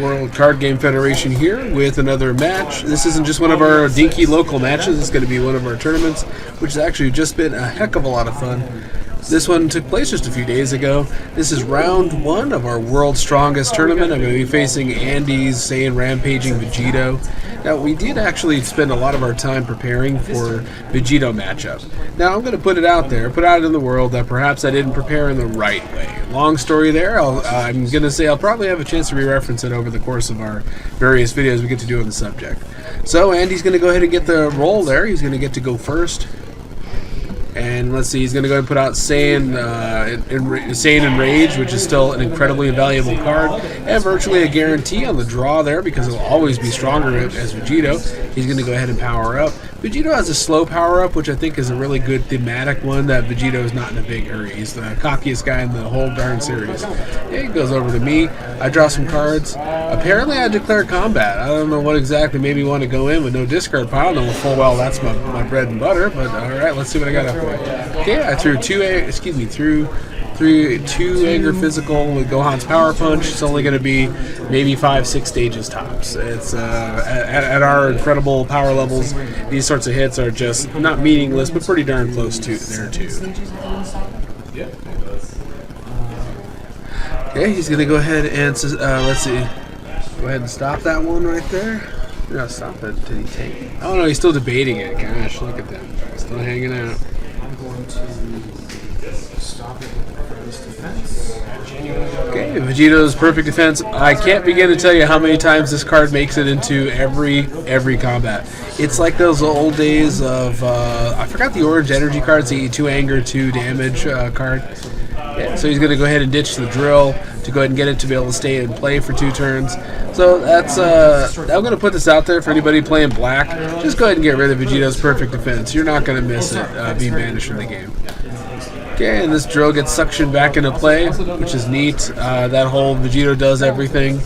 World Card Game Federation here with another match. This isn't just one of our dinky local matches. It's going to be one of our tournaments, which has actually just been a heck of a lot of fun. This one took place just a few days ago. This is round 1 of our World's Strongest tournament. I'm going to be facing Andy's Saiyan Rampaging Vegeto. Now, we did actually spend a lot of our time preparing for Vegeto matchup. Now, I'm going to put it out there, put it out in the world that perhaps I didn't prepare in the right way. Long story there. I'm going to say I'll probably have a chance to re-reference it over the course of our various videos we get to do on the subject. So, Andy's going to go ahead and get the roll there. He's going to get to go first. And let's see, he's going to go ahead and put out Saiyan Enrage, which is still an incredibly invaluable card, and virtually a guarantee on the draw there because it'll always be stronger as Vegeto. He's going to go ahead and power up. Vegeto has a slow power up, which I think is a really good thematic one that Vegeto is not in a big hurry. He's the cockiest guy in the whole darn series. Yeah, he goes over to me. I draw some cards. Apparently I declare combat. I don't know what exactly made me want to go in with no discard pile. No full well that's my bread and butter, but alright, let's see what I got up for. Okay, I threw two anger physical with Gohan's power punch. It's only going to be maybe 5-6 stages tops. It's at our incredible power levels, these sorts of hits are just not meaningless, but pretty darn close to there too. Okay, he's going to go ahead and let's see. Go ahead and stop that one right there. No, stop it. Did he take it? Oh no, he's still debating it. Gosh, look at that. Still hanging out. I'm going to stop it with Effortless Defense. Okay, Vegeto's Perfect Defense. I can't begin to tell you how many times this card makes it into every combat. It's like those old days of I forgot the orange energy cards, the 2 anger, 2 damage card. Yeah, so he's going to go ahead and ditch the drill to go ahead and get it to be able to stay in play for 2 turns. So that's I'm going to put this out there for anybody playing black. Just go ahead and get rid of Vegeto's Perfect Defense. You're not going to miss it being banished from the game. Okay, and this drill gets suctioned back into play, which is neat. That whole Vegeto does everything,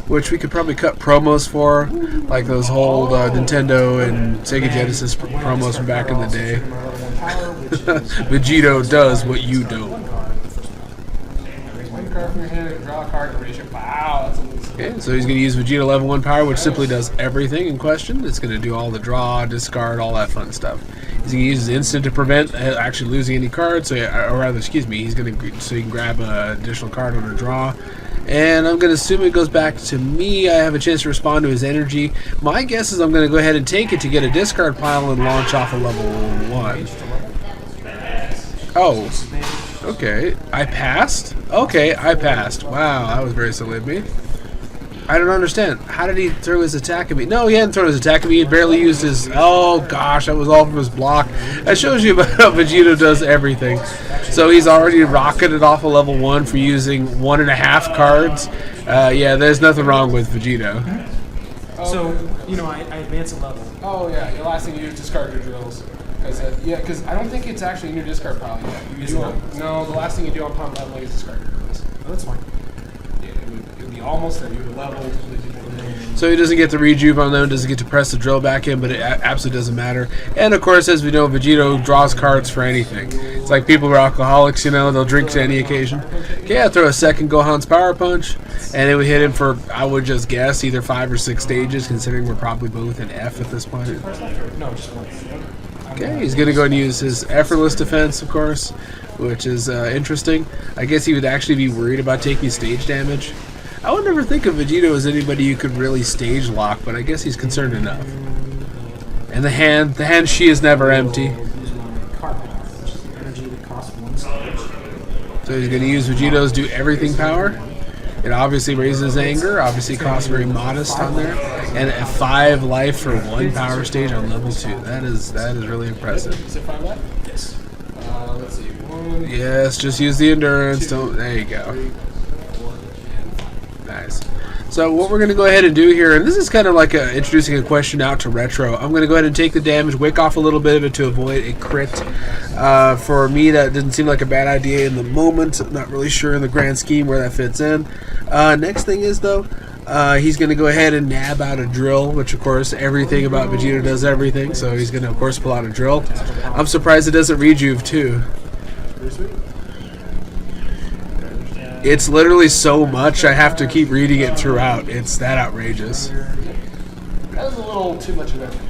which we could probably cut promos for, like those whole Nintendo and Sega Genesis promos from back in the day. Vegeto does what you don't. Okay, so he's going to use Vegeto level 1 power, which simply does everything in question. It's going to do all the draw, discard, all that fun stuff. He's going to use his instant to prevent actually losing any cards, or rather, excuse me, he's going to so he can grab an additional card on a draw. And I'm going to assume it goes back to me. I have a chance to respond to his energy. My guess is I'm going to go ahead and take it to get a discard pile and launch off a level 1. Oh, okay. I passed? Okay, I passed. Wow, that was very silly of me. I don't understand. How did he throw his attack at me? No, he hadn't thrown his attack at me. He barely used his... Oh, gosh, that was all from his block. That shows you about how Vegeto does everything. So he's already rocketed off a level 1 for using 1.5 cards. Yeah, there's nothing wrong with Vegeto. So, you know, I advance a level. Oh, yeah, the last thing you do is discard your drills. Because I don't think it's actually in your discard pile yet. No, the last thing you do on pump level is discard your drills. Oh, that's fine. Yeah, it would be almost that you would level. So he doesn't get the rejuve on them, doesn't get to press the drill back in, but it absolutely doesn't matter. And of course, as we know, Vegeto draws cards for anything. It's like people are alcoholics, you know, they'll drink to any occasion. Okay, I throw a second Gohan's Power Punch, and it would hit him for, I would just guess, either 5 or 6 stages, considering we're probably both in F at this point. No, just one. Okay, he's going to go and use his Effortless Defense, of course, which is interesting. I guess he would actually be worried about taking stage damage. I would never think of Vegeto as anybody you could really stage lock, but I guess he's concerned enough. And the hand she is never empty. So he's going to use Vegeto's Do Everything power. It obviously raises anger, obviously costs very modest on there, and a 5 life for 1 power stage on level 2. That is really impressive. Is it 5 left? Yes. Let's see. 1. Yes, just use the endurance. There you go. Nice. So what we're going to go ahead and do here, and this is kind of like introducing a question out to Retro. I'm going to go ahead and take the damage, wick off a little bit of it to avoid a crit. For me, that didn't seem like a bad idea in the moment. I'm not really sure in the grand scheme where that fits in. Next thing is, though, he's going to go ahead and nab out a drill, which, of course, everything about Vegeto does everything. So he's going to, of course, pull out a drill. I'm surprised it doesn't rejuve, too. It's literally so much, I have to keep reading it throughout. It's that outrageous. That was a little too much of everything.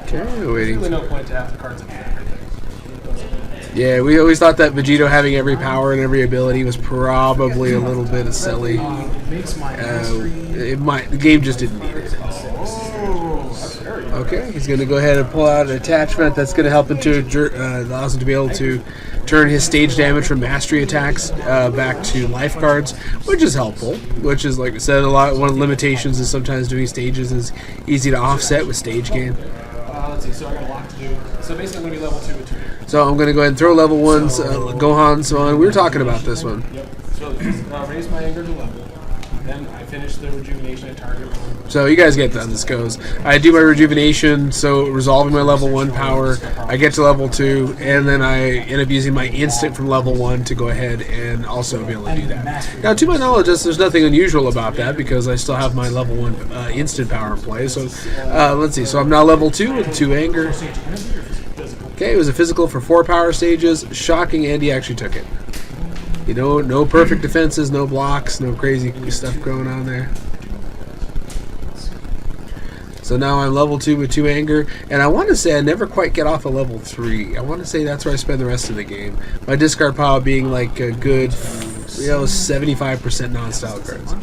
Okay, There's waiting. really no point to have the cards in there. Yeah, we always thought that Vegeto having every power and every ability was probably a little bit of silly. It makes my mastery. The game just didn't need it. Okay, he's going to go ahead and pull out an attachment that's going to help him allows him to be able to turn his stage damage from mastery attacks back to life cards, which is helpful. Which is, like I said, one of the limitations is sometimes doing stages is easy to offset with stage gain. Let's see, so I got a lot to do. So basically I'm going to be level 2 with 2. So I'm going to go ahead and throw level 1's Gohan's on. We were talking about this one. Yep. So raise my anger to level. Then I finish the rejuvenation at target 1. So you guys get how this goes. I do my rejuvenation, so resolving my level 1 power. I get to level 2, and then I end up using my instant from level 1 to go ahead and also be able to do that. Now, to my knowledge, there's nothing unusual about that because I still have my level 1 instant power in play. So let's see. So I'm now level 2 with 2 anger. Okay, it was a physical for 4 power stages. Shocking, Andy actually took it. You know, no perfect defenses, no blocks, no crazy stuff going on there. So now I'm level 2 with 2 anger, and I want to say I never quite get off of level 3. I want to say that's where I spend the rest of the game. My discard pile being like a good, 75% non-style cards.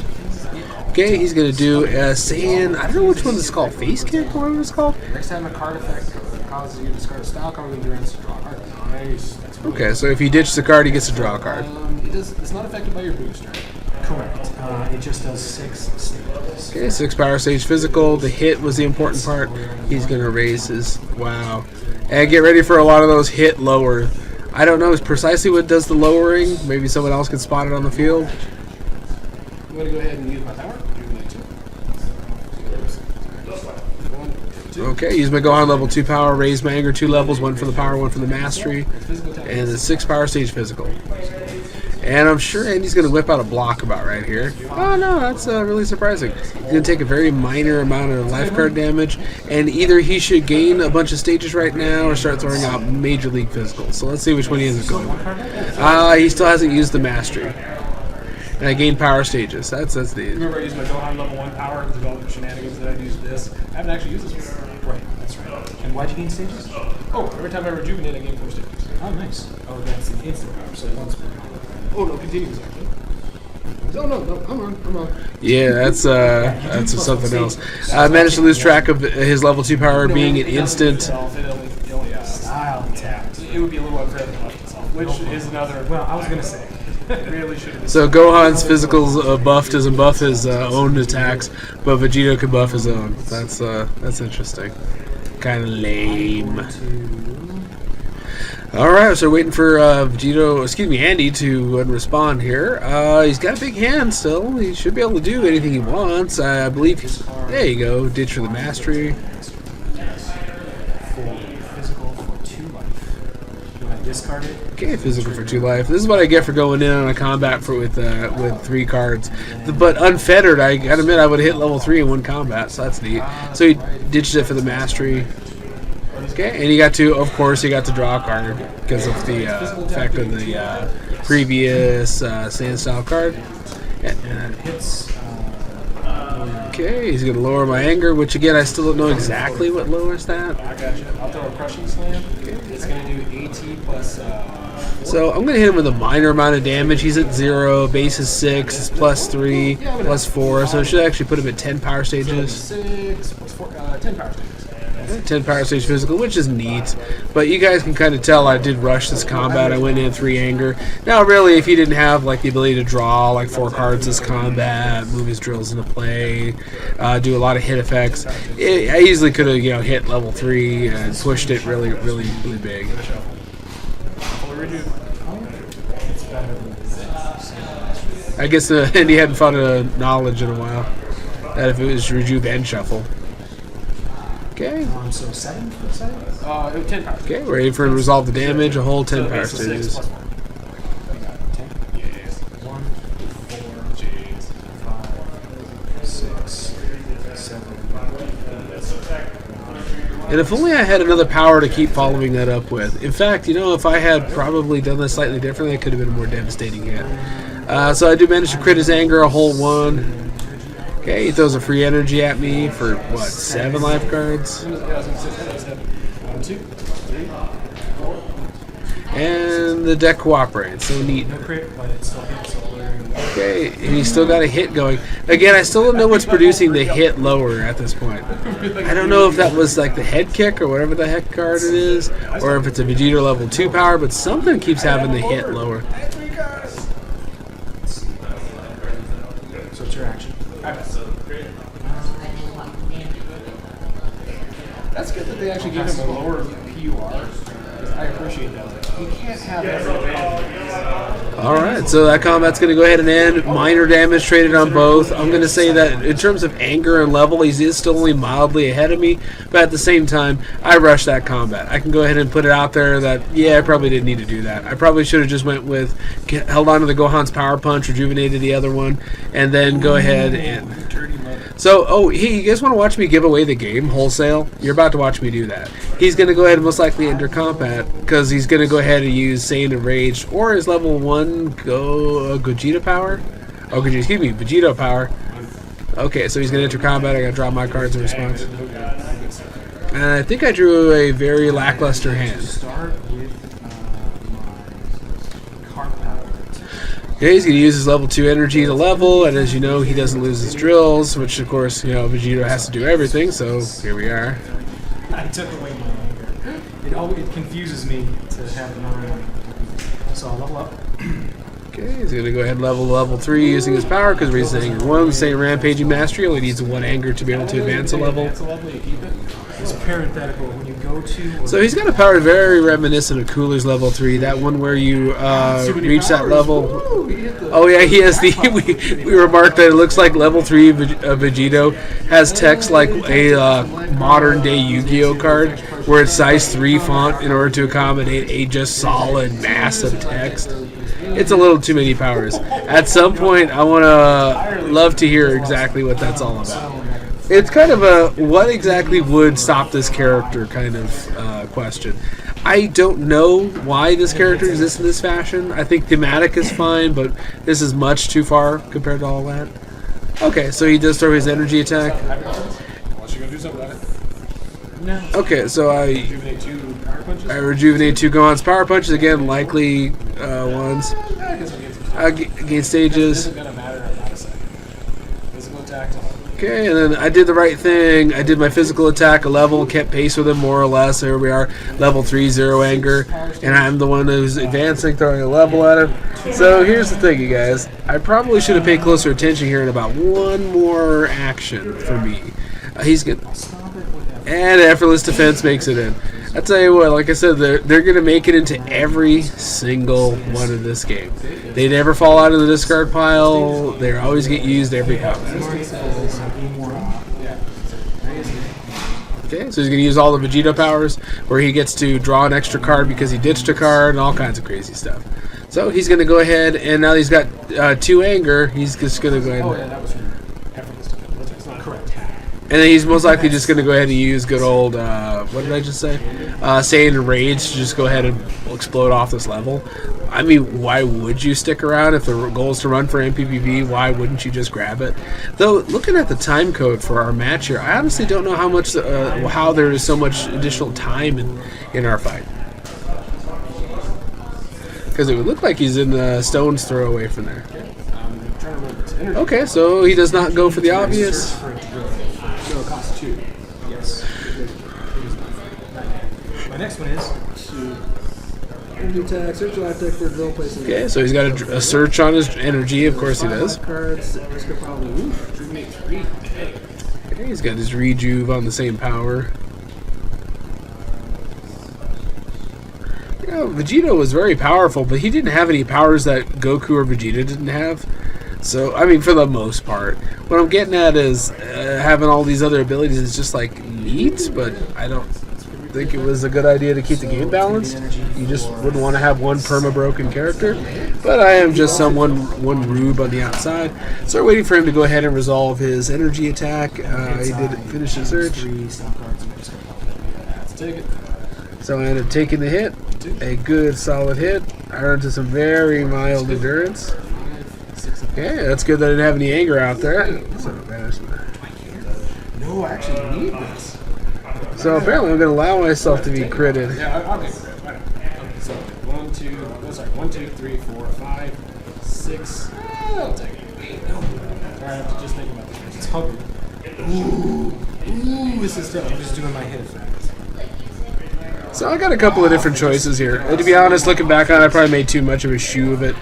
Okay, he's going to do a Saiyan, I don't know which one this is called, Face Kick or what it's called? Next time a card effect causes you to discard a style card with endurance, draw a card. Nice. That's really Okay, so if he ditches the card, he gets to draw a card. It's not affected by your boost, right? Correct. It just does 6 stages. Okay, 6 power stage physical. The hit was the important part. He's going to raise his... Wow. And get ready for a lot of those hit lower. I don't know precisely what does the lowering. Maybe someone else can spot it on the field. I'm going to go ahead and use my power. Okay, use my Gohan level 2 power, raise my anger 2 levels, 1 for the power, 1 for the mastery, and the 6 power stage physical. And I'm sure Andy's going to whip out a block about right here. Oh no, that's really surprising. He's going to take a very minor amount of life card damage, and either he should gain a bunch of stages right now or start throwing out Major League physicals. So let's see which one he ends up going with. He still hasn't used the mastery. And I gained power stages. That's the... Remember I used my Gohan level 1 power to develop the shenanigans that I used this. I haven't actually used this one. Right, that's right. And why'd you gain stages? Oh, every time I rejuvenate, I gain 4 stages. Oh, nice. Oh, that's an instant power, so once per power. Oh, no, continues actually. No, come on. Yeah, that's something else. I managed to lose track of his level 2 power being an instant. Style tapped. It would be a little unfair to left itself, which is another... Well, I was going to say. Really should have been. So Gohan's physicals buff doesn't buff his own attacks, but Vegeto can buff his own. That's interesting. Kind of lame. All right, so waiting for Andy to respond here. He's got a big hand still. He should be able to do anything he wants. I believe. There you go. Ditch for the mastery. Physical for 2 life. You want to discard it? Okay, physical for 2 life. This is what I get for going in on a combat with 3 cards. But unfettered, I gotta admit, I would have hit level 3 in 1 combat, so that's neat. So he ditched it for the mastery. Okay, and he got to draw a card because of the effect of the previous Saiyan style card. Okay, he's gonna lower my anger, which again I still don't know exactly what lowers that. I got you. I'll throw a crushing slam. It's gonna do AT plus. So I'm gonna hit him with a minor amount of damage. He's at 0, base is 6, it's plus 3, plus 4, so it should actually put him at 10 power stages. 6 plus 4, 10 power stages. 10 power stage physical, which is neat. But you guys can kind of tell I did rush this combat. I went in 3 anger. Now, really, if he didn't have like the ability to draw like 4 cards this combat, move his drills into play, do a lot of hit effects, I easily could have hit level 3 and pushed it really big. I guess Andy hadn't found a knowledge in a while that if it was rejuve and shuffle. Okay. So 7 for 7? 10 power. Okay, we're ready for him to resolve the damage, a whole 10 power stages. 1, 4, 5, 6, 7, 8, 9, And if only I had another power to keep following that up with. In fact, you know, if I had probably done this slightly differently, it could have been a more devastating hit. So I do manage to crit his anger a whole 1. Okay, he throws a free energy at me for, what, 7 life cards? And the deck cooperates, so neat. Okay, and he's still got a hit going. Again, I still don't know what's producing the hit lower at this point. I don't know if that was like the head kick or whatever the heck card it is, or if it's a Vegeto level 2 power, but something keeps having the hit lower. So it's your action. That's good that they actually gave him a lower PUR. I appreciate that. You can't have everything. Alright, so that combat's going to go ahead and end. Minor damage traded on both. I'm going to say that in terms of anger and level, he is still only mildly ahead of me, but at the same time, I rushed that combat. I can go ahead and put it out there that, yeah, I probably didn't need to do that. I probably should have just went with, held on to the Gohan's Power Punch, rejuvenated the other one, and then go ahead and... So, oh, hey, you guys want to watch me give away the game wholesale? You're about to watch me do that. He's going to go ahead and most likely enter combat, because he's going to go ahead and use Saiyan Enraged, or his level 1 Gogeta power? Oh, excuse me, Vegeto power. Okay, so he's going to enter combat. I got to draw my cards in response. And I think I drew a very lackluster hand. Start with my card power. Yeah, he's going to use his level 2 energy to level, and as you know, he doesn't lose his drills, which of course, you know, Vegeto has to do everything, so here we are. I took away my anger. It confuses me to have 9. So I'll level up. Okay, he's going to go ahead and level 3 using his power because he's anger 1. The same Rampaging Mastery only needs 1 anger to be able to advance a level. It's parenthetical. When you go to... So he's got a power very reminiscent of Cooler's level 3. That one where you reach that level. Oh yeah, he has the... we remarked that it looks like level 3 Vegeto has text like a modern day Yu-Gi-Oh card where it's size 3 font in order to accommodate a just solid mass of text. It's a little too many powers. At some point, I want to love to hear exactly what that's all about. It's kind of a what exactly would stop this character kind of question. I don't know why this character exists in this fashion. I think thematic is fine, but this is much too far compared to all that. Okay, so he does throw his energy attack. Unless you're going to do something about it. No. Okay, so I rejuvenate 2 Gohan's Power Punches, again, likely ones. Gain stages. It doesn't gonna matter in about a second. Physical attack. Okay, and then I did the right thing. I did my physical attack, a level, kept pace with him more or less. There we are, level 3, 0 anger. And I'm the one who's advancing, throwing a level at him. So here's the thing, you guys. I probably should have paid closer attention here in about 1 more action for me. He's good. And effortless defense makes it in. I tell you what, like I said, they're going to make it into every single one in this game. They never fall out of the discard pile. They always get used every combat. Okay, so he's going to use all the Vegeto powers, where he gets to draw an extra card because he ditched a card and all kinds of crazy stuff. So he's going to go ahead, and now he's got 2 anger. He's just going to go ahead and... And then he's most likely just going to go ahead and use good old, what did I just say? Saiyan Enraged to just go ahead and explode off this level. I mean, why would you stick around if the goal is to run for MPPV? Why wouldn't you just grab it? Though, looking at the time code for our match here, I honestly don't know how much, how there is so much additional time in our fight. Because it would look like he's in the stone's throw away from there. Okay, so he does not go for the obvious. So it costs 2. Yes. My next one is energy attack, search your life deck for a drill placement. Okay, so he's got a search on his energy, of course he does. Cards, Okay, he's got his rejuve on the same power. You know, Vegeto was very powerful, but he didn't have any powers that Goku or Vegeta didn't have. So, I mean, for the most part. What I'm getting at is having all these other abilities is just, like, neat, but I don't think it was a good idea to keep the game balanced. You just wouldn't want to have one perma-broken character. But I am just one rube on the outside. So we're waiting for him to go ahead and resolve his energy attack. He did finish his search. take it. So I ended up taking the hit, a good solid hit. I earned to some very mild endurance. 5, 6, Okay, that's good that I didn't have any anger out there. So, no, I actually need this. so apparently I'm going to allow myself to be critted. Yeah, I'll get it. Right. Okay, so 1, 2, 3, 4, 5, 6. I'll take it. No. I have to just think about this. It's hungry. Ooh, this is tough. I'm just doing my hit effect. So I got a couple of different choices here. And to be honest, looking back on it, I probably made too much of a shoe of it.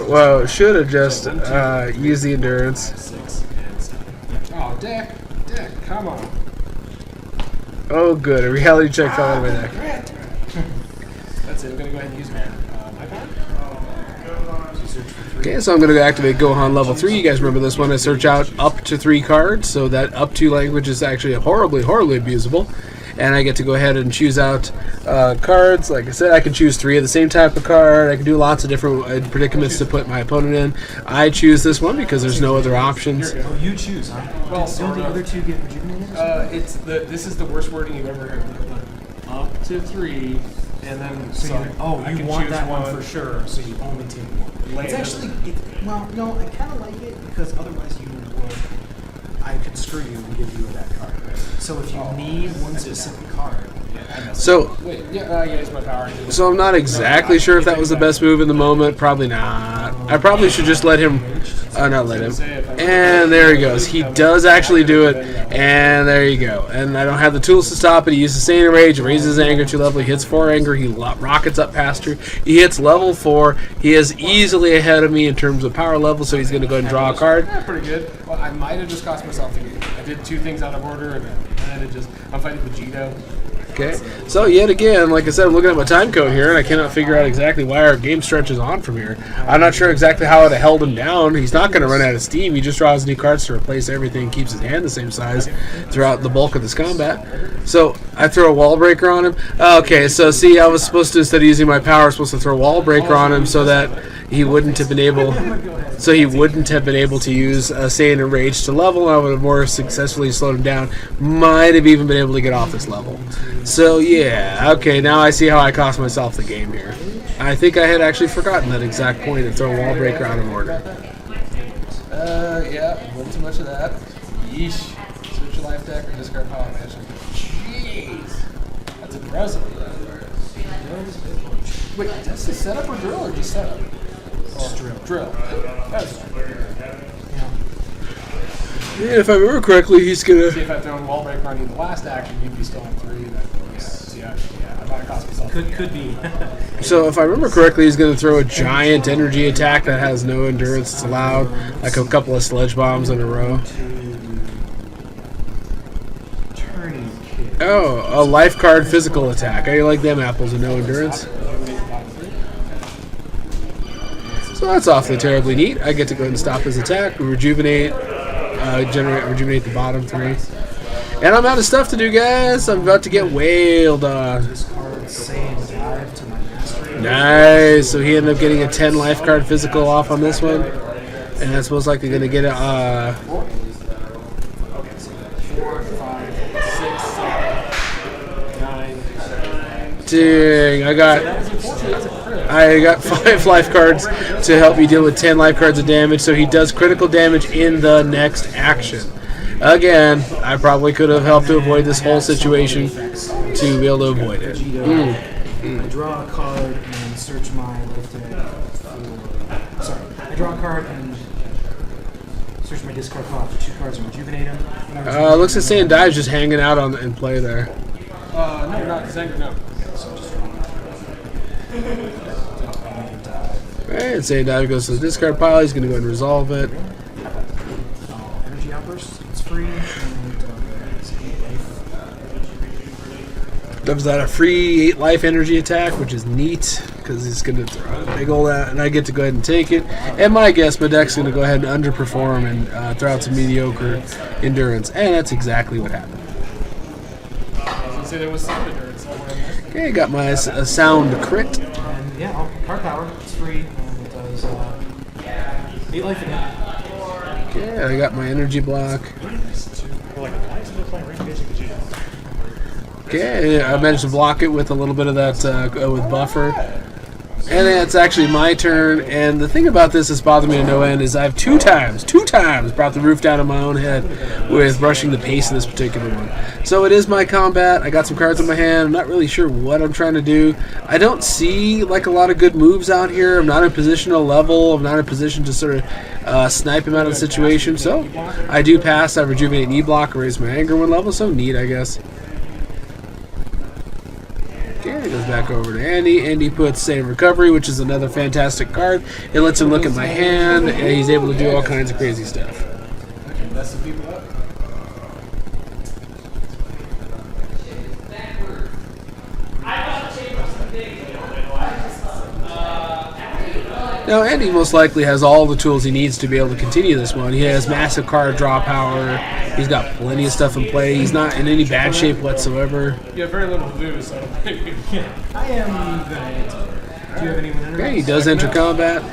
Well, should have just used the endurance. 6 and 7. Oh, deck, come on. Oh, good. A reality check fell out of my deck. That's it. I'm gonna go ahead and use my card. Okay, so I'm going to activate Gohan level 3. You guys remember this one? I search out up to 3 cards, so that up to language is actually horribly, horribly abusable. And I get to go ahead and choose out cards. Like I said, I can choose 3 of the same type of card. I can do lots of different predicaments to put my opponent in. I choose this one because there's no other options. Oh, you choose, huh? Well, don't the other two get rejuvenated? This is the worst wording you've ever heard. Up to 3, and then I you can want choose that one for sure, so you only take one. It's actually, well, no, I kind of like it because otherwise you would, I could screw you and give you that card. So if you need one specific card, So, wait, yeah, it's my power. so I'm not exactly sure if that was the best move in the moment. Probably not. I probably should just let him. Not let him. And there he goes. He does actually do it. And there you go. And I don't have the tools to stop it. He uses Saiyan Rage, raises his anger to level. He hits 4 anger. He rockets up past her. He hits level 4. He is easily ahead of me in terms of power level, so he's going to go ahead and draw a card. Yeah, pretty good. Well, I might have just cost myself the game. I did 2 things out of order, and then I'm fighting Vegeto. Okay, so yet again, like I said, I'm looking at my time code here, and I cannot figure out exactly why our game stretches on from here. I'm not sure exactly how it held him down. He's not going to run out of steam. He just draws new cards to replace everything and keeps his hand the same size throughout the bulk of this combat. So I throw a wall breaker on him. Okay, so see, I was supposed to, instead of using my power, I was supposed to throw a wall breaker on him so that he wouldn't have been able... So he wouldn't have been able to use Saiyan and Rage to level. I would have more successfully slowed him down. Might have even been able to get off this level. So yeah, okay, now I see how I cost myself the game here. I think I had actually forgotten that exact point and throw a wall breaker out of order. Yeah, a little too much of that. Yeesh. Switch your life deck or discard pile mansion. Jeez. That's impressive. Wait, that's the setup or drill or just setup? Drill. That's Yeah, if I remember correctly, he's gonna. see if I throw a wall breaker on you in the last action, you'd be still on 3. Yeah, I might have cost myself. could be. So if I remember correctly, he's gonna throw a giant energy attack that has no endurance. It's allowed, like a couple of sludge bombs in a row. Turning kid. Oh, a life card physical attack. How do you like them apples with no endurance? So that's awfully terribly neat. I get to go ahead and stop his attack, rejuvenate, rejuvenate the bottom 3. And I'm out of stuff to do, guys. I'm about to get wailed on. Discard Saiyan dive to my mastery. Nice. So he ended up getting a 10 life card physical off on this one. And that's most likely going to get a... 4, 5, 6, 7, 9. Dang, I got 5 life cards to help me deal with 10 life cards of damage, so he does critical damage in the next action. Again, I probably could have helped to avoid this whole situation to be able to avoid it. I draw a card and search my life deck for... Sorry. I draw a card and search my discard pile for 2 cards and rejuvenate them. Looks like Saiyan Dive's just hanging out in play there. No, not Zengar, no. Alright, Saiyan Dive goes to the discard pile. He's going to go ahead and resolve it. Energy outburst. It's free. And it's 8 life. Gives that a free 8 life energy attack, which is neat because he's going to throw a big ol' that, and I get to go ahead and take it. And my guess, my deck's going to go ahead and underperform and throw out some mediocre endurance, and that's exactly what happened. I was going to say there was some endurance somewhere in there. Okay, got my sound crit. And yeah, card power. It's free. And it does 8 life again. Okay, I got my energy block. Okay, I managed to block it with a little bit of that with buffer. And it's actually my turn, and the thing about this that's bothered me to no end is I've two times brought the roof down on my own head with rushing the pace of this particular one. So it is my combat. I got some cards in my hand. I'm not really sure what I'm trying to do. I don't see like a lot of good moves out here. I'm not in position to level. I'm not in position to sort of snipe him out of the situation. So I do pass. I rejuvenate knee block, raise my anger one level. So neat, I guess. Okay, it goes back over to Andy. Andy puts Save Recovery, which is another fantastic card. It lets him look at my hand, and he's able to do all kinds of crazy stuff. Okay, mess some people up. Now, Andy most likely has all the tools he needs to be able to continue this one. He has massive card draw power. He's got plenty of stuff in play. He's not in any bad shape whatsoever. You have very little to do, so I am going to answer. Do you have anyone in? Okay, he does enter combat.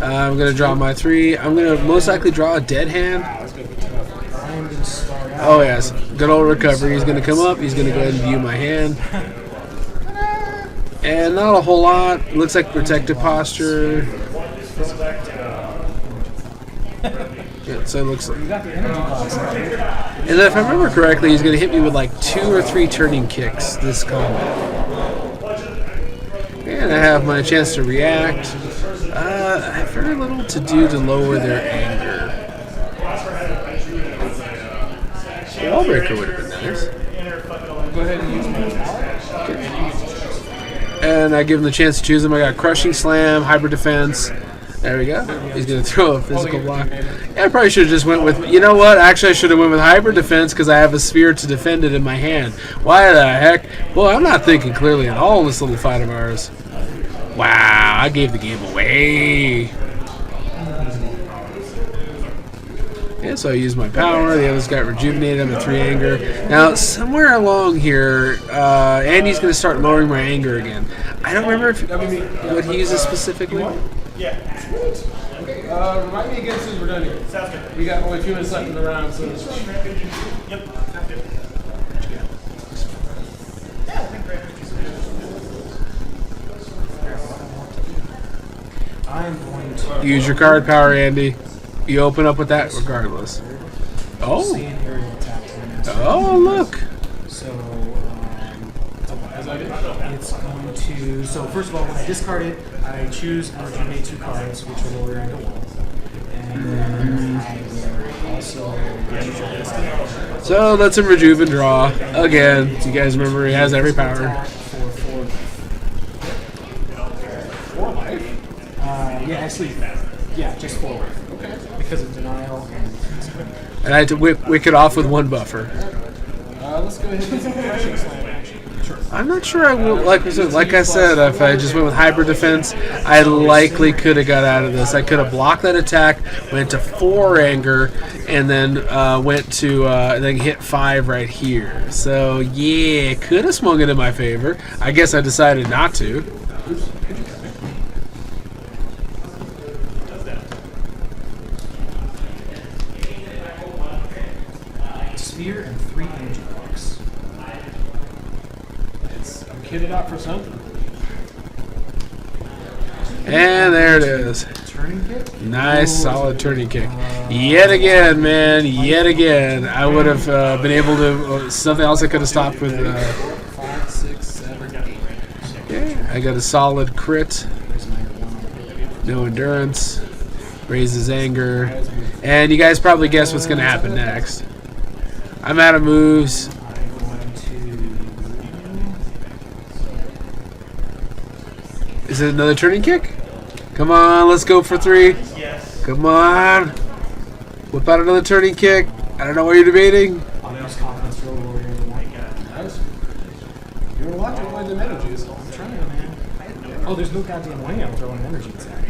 I'm going to draw my 3. I'm going to most likely draw a dead hand. it's going to be tough. I am going to start out. Oh, yes. Good old recovery. He's going to come up. He's going to go ahead and view my hand. And not a whole lot. Looks like protective posture. Yeah, so it looks like. You got the energy box out here. And then if I remember correctly, he's going to hit me with like 2 or 3 turning kicks this combat. And I have my chance to react. I have very little to do to lower their anger. A wall breaker would have been nice. Go ahead and use my power. Okay. And I give him the chance to choose them. I got Crushing Slam, Hybrid Defense. There we go. He's going to throw a physical block. Yeah, I probably should have just went with, you know what? Actually, I should have went with Hybrid Defense because I have a sphere to defend it in my hand. Why the heck? Boy, I'm not thinking clearly at all in this little fight of ours. Wow, I gave the game away. Yeah, so I used my power. The others got rejuvenated. I'm at 3 anger. Now, somewhere along here, Andy's going to start lowering my anger again. I don't remember if what he uses specifically. Yeah. Okay. Remind me again as soon as we're done here. Sounds good. We got only a few minutes left in the round, so. Yep. I'm going to Use your card power, Andy. You open up with that regardless. Oh. Saiyan aerial attack. Oh, look. So it's going to. So first of all, when I discard it, I choose and rejuvenate 2 cards, which will lower your anger 1. And then I will also rejuvenate. So let's him rejuve and draw. Again, you guys remember he has every power. Attack for 4 life. 4 life? Yeah, actually, yeah, just 4 life. Okay. Because of denial And I had to wick it off with 1 buffer. Let's go ahead and get some crushing slam action. Sure. I'm not sure I would, like I said, if I just went with Hybrid Defense, I likely could have got out of this. I could have blocked that attack, went to 4 anger, and then went to then hit 5 right here. So yeah, could have swung it in my favor. I guess I decided not to. Sphere and 3 energy blocks. I'm kitted out for something. And there it is. Turning kick? Nice, solid turning kick. Yet again, man, yet again. I would have been able to, something else I could have stopped with. 5, 6, 7, 8. Yeah, I got a solid crit. No endurance. Raises anger. And you guys probably guess what's going to happen next. I'm out of moves. I'm going to. Is it another turning kick? Come on, let's go for 3. Yes. Come on. Whip out another turning kick. I don't know what you're debating. Utmost confidence roll warrior in the white guy. Nice. You're a lot to avoid them energies. I'm trying, man. Oh, there's no goddamn way I'm throwing an energy attack.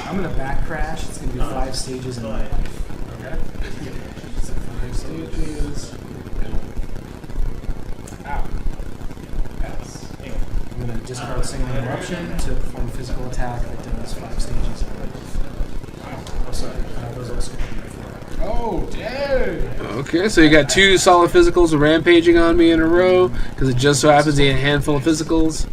I'm gonna back crash. It's gonna be 5 stages in my life. Okay. So 5 stages. Ow. Pass. I'm gonna discard Saiyan Eruption to perform a physical attack that does 5 stages. Oh, sorry. Those also can be 4. Oh, Oh, dude. Okay, so you got 2 solid physicals with Rampaging on me in a row, because it just so happens to be a handful of physicals.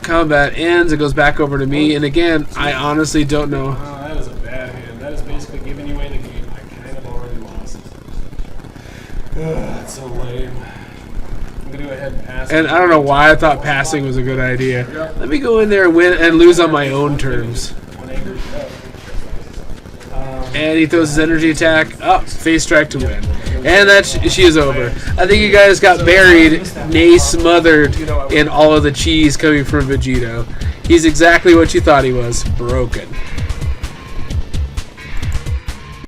Combat ends, it goes back over to me, and again, I honestly don't know. Oh, that is a bad hand. That is basically giving away the game. I kind of already lost. That's so lame. I'm going to go ahead and pass. And I don't know why I thought passing was a good idea. Let me go in there and win and lose on my own terms. And he throws his energy attack up, face strike to win. And she is over. I think you guys got buried, nay smothered, in all of the cheese coming from Vegeto. He's exactly what you thought he was, broken.